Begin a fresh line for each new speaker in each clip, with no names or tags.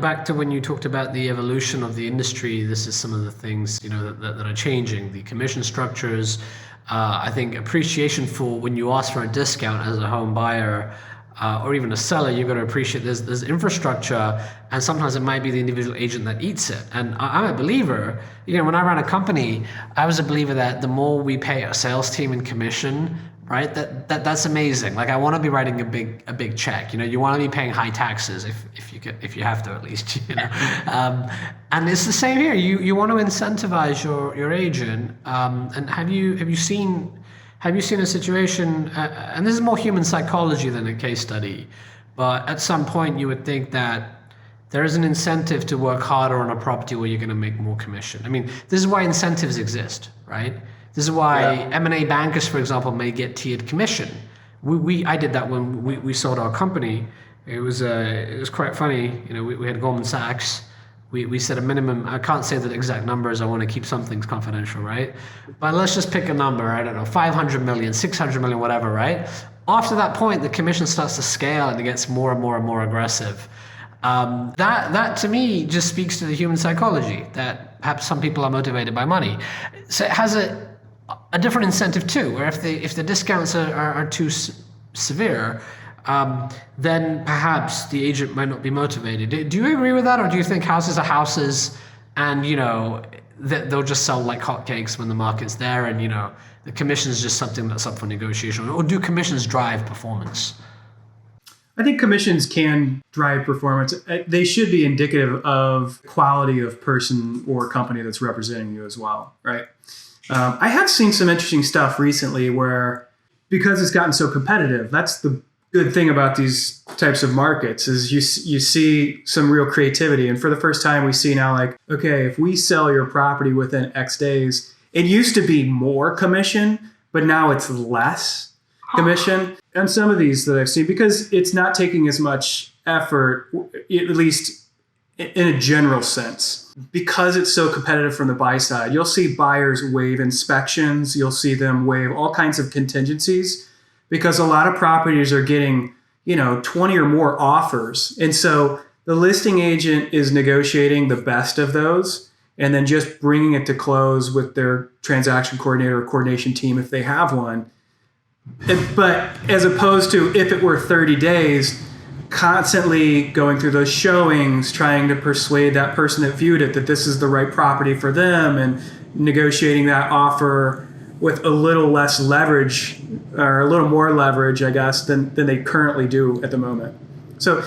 Back to when you talked about the evolution of the industry, this is some of the things, that are changing. The commission structures, I think appreciation for when you ask for a discount as a home buyer, or even a seller, you've got to appreciate there's infrastructure, and sometimes it might be the individual agent that eats it. And I'm a believer, when I ran a company, I was a believer that the more we pay a sales team in commission, right, that's amazing. Like, I want to be writing a big check. You want to be paying high taxes if you have to, at least. And it's the same here. You want to incentivize your agent. And have you seen a situation? And this is more human psychology than a case study, but at some point you would think that there is an incentive to work harder on a property where you're going to make more commission. I mean, this is why incentives exist, right? This is why M&A bankers, for example, may get tiered commission. I did that when we sold our company. It was quite funny. We had Goldman Sachs. We set a minimum. I can't say the exact numbers. I want to keep some things confidential, right? But let's just pick a number. I don't know, 500 million, 600 million, whatever, right? After that point, the commission starts to scale and it gets more and more and more aggressive. That to me just speaks to the human psychology, that perhaps some people are motivated by money. So it has a different incentive too, where if the discounts are too severe, then perhaps the agent might not be motivated. Do you agree with that, or do you think houses are houses, and they'll just sell like hotcakes when the market's there, and the commission is just something that's up for negotiation, or do commissions drive performance?
I think commissions can drive performance. They should be indicative of quality of person or company that's representing you as well, right? I have seen some interesting stuff recently where, because it's gotten so competitive, that's the good thing about these types of markets, is you see some real creativity. And for the first time, we see now, like, okay, if we sell your property within X days, it used to be more commission, but now it's less commission. And some of these that I've seen, because it's not taking as much effort, at least in a general sense, because it's so competitive from the buy side, you'll see buyers waive inspections. You'll see them waive all kinds of contingencies, because a lot of properties are getting, 20 or more offers. And so the listing agent is negotiating the best of those and then just bringing it to close with their transaction coordinator or coordination team if they have one. But as opposed to if it were 30 days, constantly going through those showings, trying to persuade that person that viewed it that this is the right property for them, and negotiating that offer with a little less leverage, or a little more leverage, I guess, than they currently do at the moment. So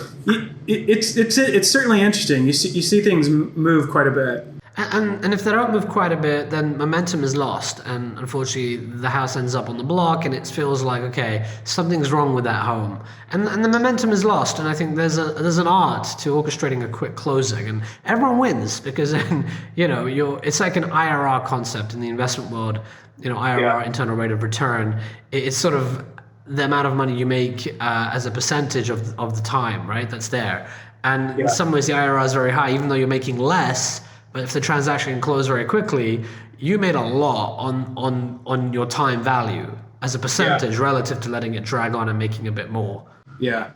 it's certainly interesting. You see things move quite a bit.
And if they don't move quite a bit, then momentum is lost, and unfortunately the house ends up on the block, and it feels like, okay, something's wrong with that home, and the momentum is lost. And I think there's an art to orchestrating a quick closing, and everyone wins, because then it's like an IRR concept in the investment world. IRR, internal rate of return. It's sort of the amount of money you make as a percentage of the time, right? That's there, and in some ways the IRR is very high, even though you're making less. But if the transaction can close very quickly, you made a lot on your time value as a percentage relative to letting it drag on and making a bit more.
Yeah.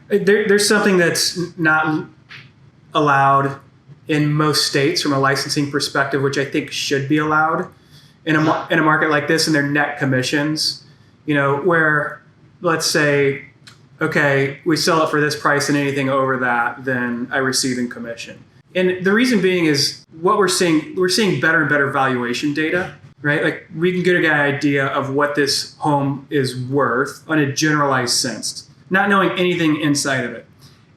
There's something that's not allowed in most states from a licensing perspective, which I think should be allowed in a market like this, and their net commissions, where, let's say, okay, we sell it for this price, and anything over that, then I receive in commission. And the reason being is what we're seeing better and better valuation data, right? Like, we can get an idea of what this home is worth on a generalized sense, not knowing anything inside of it,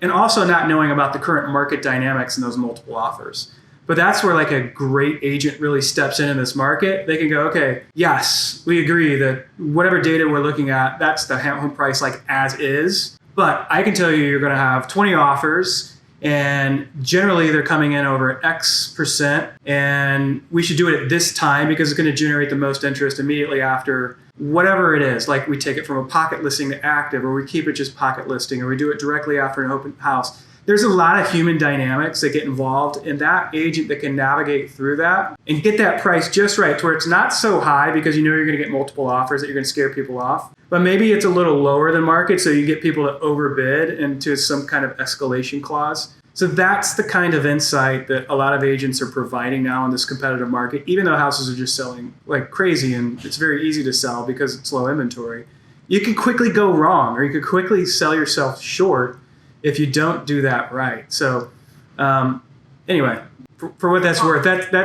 and also not knowing about the current market dynamics and those multiple offers. But that's where, like, a great agent really steps in this market. They can go, okay, yes, we agree that whatever data we're looking at, that's the home price, like, as is. But I can tell you're going to have 20 offers, and generally they're coming in over X percent, and we should do it at this time because it's going to generate the most interest immediately after whatever it is. Like, we take it from a pocket listing to active, or we keep it just pocket listing, or we do it directly after an open house. There's a lot of human dynamics that get involved, and that agent that can navigate through that and get that price just right to where it's not so high because you're going to get multiple offers that you're going to scare people off, but maybe it's a little lower than market, so you get people to overbid into some kind of escalation clause. So that's the kind of insight that a lot of agents are providing now in this competitive market, even though houses are just selling like crazy and it's very easy to sell because it's low inventory. You can quickly go wrong, or you could quickly sell yourself short if you don't do that right. So anyway, for what that's worth,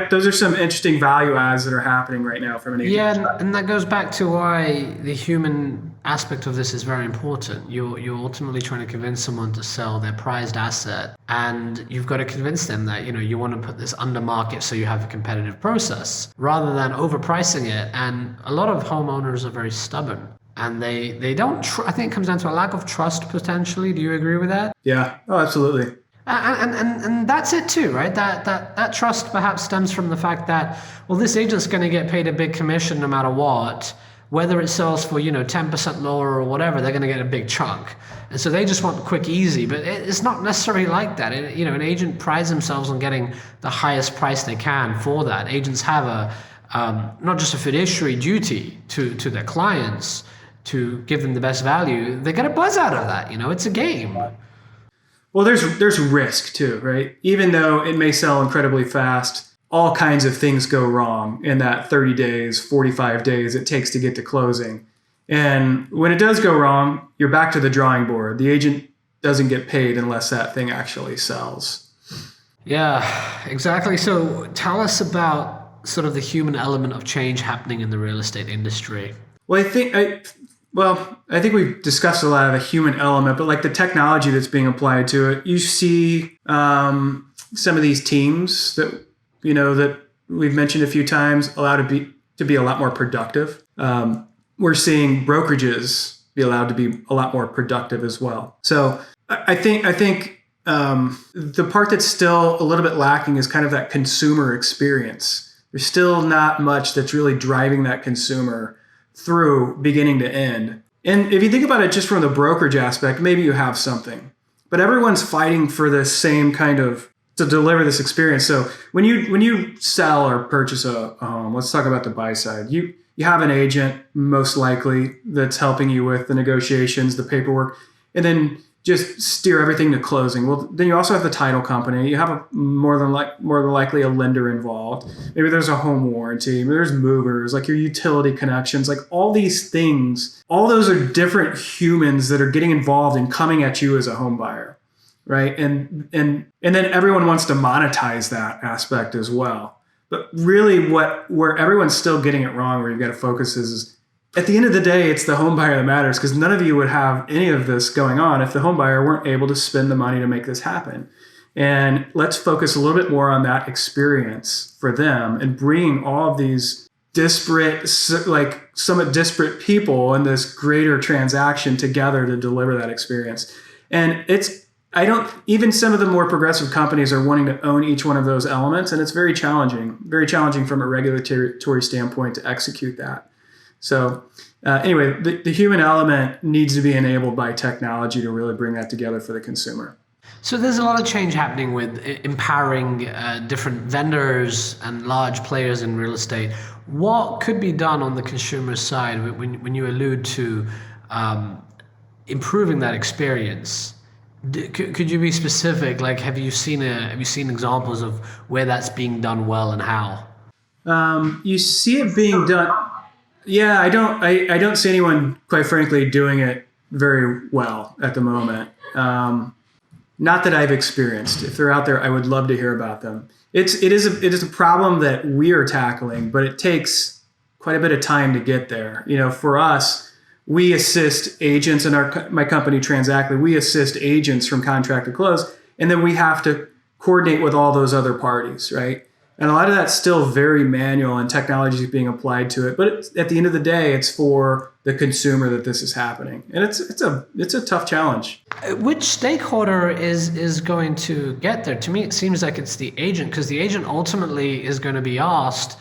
those are some interesting value adds that are happening right now from an agent.
Yeah, and that goes back to why the human aspect of this is very important. You're ultimately trying to convince someone to sell their prized asset, and you've got to convince them that you want to put this under market so you have a competitive process rather than overpricing it. And a lot of homeowners are very stubborn. And they don't. I think it comes down to a lack of trust potentially. Do you agree with that?
Yeah. Oh, absolutely.
And that's it too, right? That trust perhaps stems from the fact that, well, this agent's going to get paid a big commission no matter what, whether it sells for 10% lower or whatever, they're going to get a big chunk, and so they just want quick, easy. But it's not necessarily like that. An agent prides themselves on getting the highest price they can for that. Agents have not just a fiduciary duty to their clients to give them the best value. They get a buzz out of that. It's a game.
Well, there's risk too, right? Even though it may sell incredibly fast, all kinds of things go wrong in that 30 days, 45 days it takes to get to closing. And when it does go wrong, you're back to the drawing board. The agent doesn't get paid unless that thing actually sells.
Yeah, exactly. So tell us about sort of the human element of change happening in the real estate industry.
Well, I think we've discussed a lot of the human element, but like the technology that's being applied to it, you see some of these teams that that we've mentioned a few times allowed to be a lot more productive. We're seeing brokerages be allowed to be a lot more productive as well. So I think the part that's still a little bit lacking is kind of that consumer experience. There's still not much that's really driving that consumer through beginning to end. And if you think about it just from the brokerage aspect, maybe you have something, but everyone's fighting for the same kind of, to deliver this experience. So when you sell or purchase a home, let's talk about the buy side. You have an agent most likely that's helping you with the negotiations, the paperwork, and then just steer everything to closing. Well, then you also have the title company. You have more than likely a lender involved. Maybe there's a home warranty. Maybe there's movers, like your utility connections, like all these things. All those are different humans that are getting involved and coming at you as a home buyer, right? And then everyone wants to monetize that aspect as well. But really, where everyone's still getting it wrong, where you've got to focus is at the end of the day, it's the home buyer that matters, because none of you would have any of this going on if the home buyer weren't able to spend the money to make this happen. And let's focus a little bit more on that experience for them and bringing all of these somewhat disparate people in this greater transaction together to deliver that experience. And even some of the more progressive companies are wanting to own each one of those elements, and it's very challenging from a regulatory standpoint to execute that. So anyway, the human element needs to be enabled by technology to really bring that together for the consumer.
So there's a lot of change happening with empowering different vendors and large players in real estate. What could be done on the consumer side when you allude to improving that experience? Could you be specific? Like, have you seen examples of where that's being done well and how?
You see it being done. Yeah, I don't see anyone, quite frankly, doing it very well at the moment. Not that I've experienced. If they're out there, I would love to hear about them. It is a problem that we are tackling, but it takes quite a bit of time to get there. For us, we assist agents in my company, Transactly. We assist agents from contract to close, and then we have to coordinate with all those other parties, right? And a lot of that's still very manual, and technology is being applied to it. But at the end of the day, it's for the consumer that this is happening, and it's a tough challenge.
Which stakeholder is going to get there? To me, it seems like it's the agent, because the agent ultimately is going to be asked,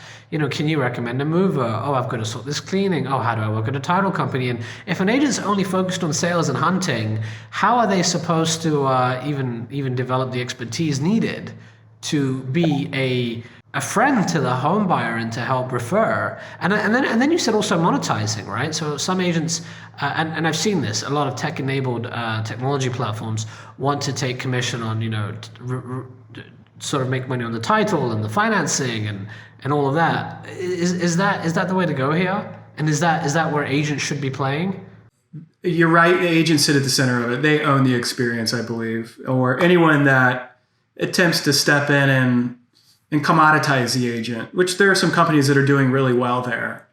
can you recommend a mover? Oh, I've got to sort this cleaning. Oh, how do I work at a title company? And if an agent's only focused on sales and hunting, how are they supposed to even develop the expertise needed to be a friend to the home buyer and to help refer. And then you said also monetizing, right? So some agents, and I've seen this, a lot of tech-enabled technology platforms want to take commission on, sort of make money on the title and the financing and all of that. Is that the way to go here? And is that where agents should be playing?
You're right. Agents sit at the center of it. They own the experience, I believe, or anyone that attempts to step in and commoditize the agent, which there are some companies that are doing really well there.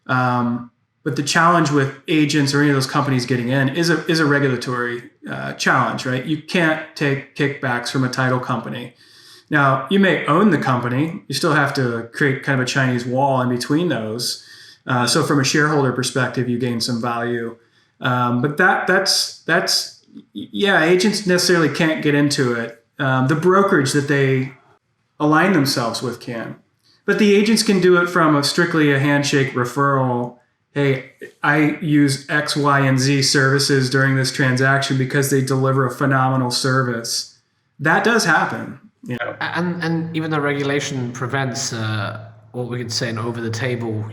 But the challenge with agents or any of those companies getting in is a regulatory challenge, right? You can't take kickbacks from a title company. Now, you may own the company. You still have to create kind of a Chinese wall in between those. So from a shareholder perspective, you gain some value. But that's agents necessarily can't get into it. The brokerage that they align themselves with can. But the agents can do it from strictly a handshake referral. Hey, I use X, Y, and Z services during this transaction because they deliver a phenomenal service. That does happen.
And even though regulation prevents what we could say an over-the-table,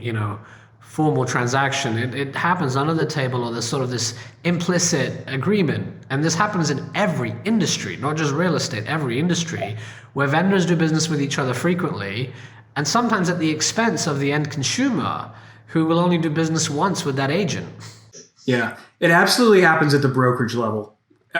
formal transaction, it happens under the table, or there's sort of this implicit agreement. And this happens in every industry, not just real estate, every industry, where vendors do business with each other frequently, and sometimes at the expense of the end consumer, who will only do business once with that agent.
Yeah, it absolutely happens at the brokerage level.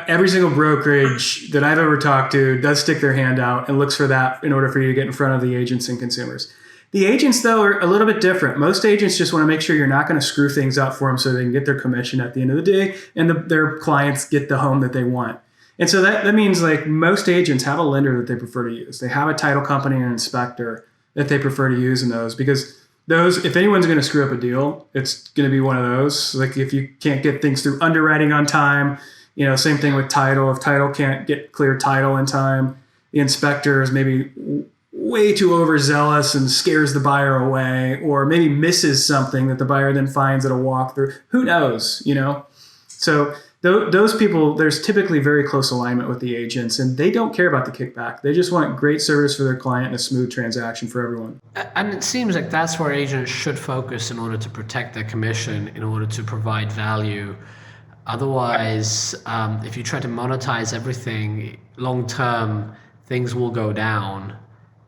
Every single brokerage that I've ever talked to does stick their hand out and looks for that in order for you to get in front of the agents and consumers. The agents, though, are a little bit different. Most agents just want to make sure you're not going to screw things up for them so they can get their commission at the end of the day and their clients get the home that they want. And so that means like most agents have a lender that they prefer to use. They have a title company and an inspector that they prefer to use in those, because those, if anyone's going to screw up a deal, it's going to be one of those. Like if you can't get things through underwriting on time, same thing with title. If title can't get clear title in time, the inspector is maybe way too overzealous and scares the buyer away, or maybe misses something that the buyer then finds at a walkthrough. Who knows, So those people, there's typically very close alignment with the agents, and they don't care about the kickback. They just want great service for their client and a smooth transaction for everyone.
And it seems like that's where agents should focus in order to protect their commission, in order to provide value. Otherwise, if you try to monetize everything long term, things will go down,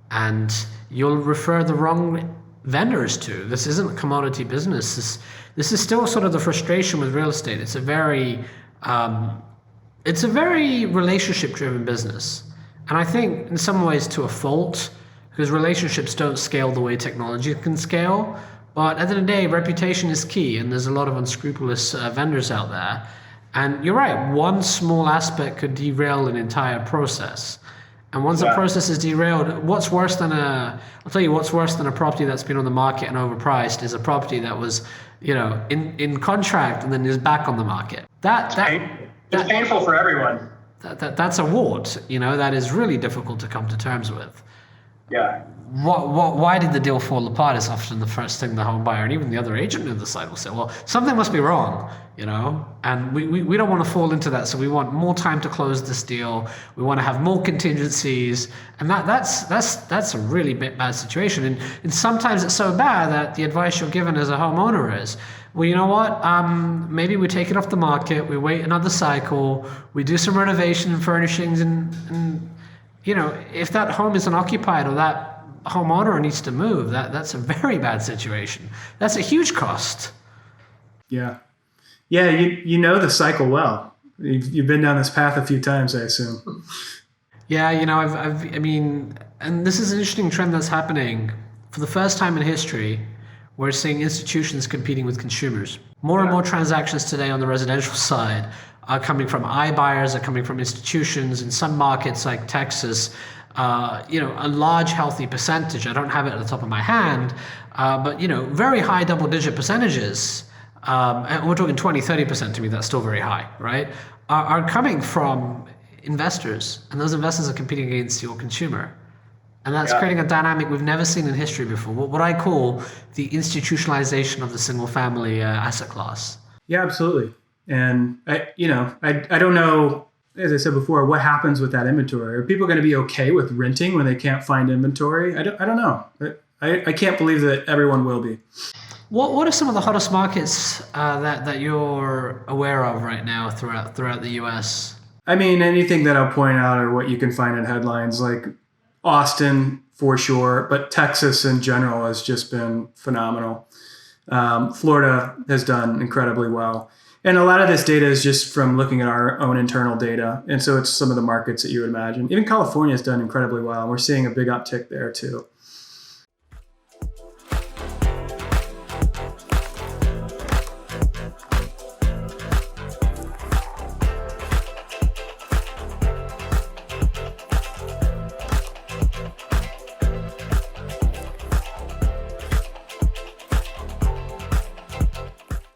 and you'll refer the wrong vendors to. This isn't a commodity business. This is still sort of the frustration with real estate. It's a very relationship-driven business, and I think in some ways to a fault, because relationships don't scale the way technology can scale. But at the end of the day, reputation is key, and there's a lot of unscrupulous vendors out there. And you're right, one small aspect could derail an entire process. And once the process is derailed, I'll tell you what's worse than a property that's been on the market and overpriced is a property that was, in contract and then is back on the market.
It's painful for everyone.
That's a wart, that is really difficult to come to terms with.
Yeah.
Why did the deal fall apart is often the first thing the home buyer and even the other agent on the side will say, well, something must be wrong, and we don't want to fall into that. So we want more time to close this deal. We want to have more contingencies. And that's a really bad situation. And sometimes it's so bad that the advice you're given as a homeowner is, well, you know what? Maybe we take it off the market. We wait another cycle. We do some renovation and furnishings and if that home isn't occupied or that homeowner needs to move, that's a very bad situation. That's a huge cost.
Yeah. Yeah, you know the cycle well. You've been down this path a few times, I assume.
Yeah, and this is an interesting trend that's happening. For the first time in history, we're seeing institutions competing with consumers. More and more transactions today on the residential side are coming from iBuyers, are coming from institutions. In some markets like Texas, a large healthy percentage, I don't have it at the top of my hand, but very high double-digit percentages, and we're talking 20-30%, to me that's still very high, right, are coming from investors, and those investors are competing against your consumer. And that's creating a dynamic we've never seen in history before, what I call the institutionalization of the single-family asset class.
Yeah, absolutely. And I don't know as I said before, what happens with that inventory? Are people going to be okay with renting when they can't find inventory? I don't know. I can't believe that everyone will be.
What are some of the hottest markets that you're aware of right now throughout the U.S.?
I mean, anything that I'll point out are what you can find in headlines, like Austin for sure, but Texas in general has just been phenomenal. Florida has done incredibly well. And a lot of this data is just from looking at our own internal data. And so it's some of the markets that you would imagine. Even California has done incredibly well. We're seeing a big uptick there too.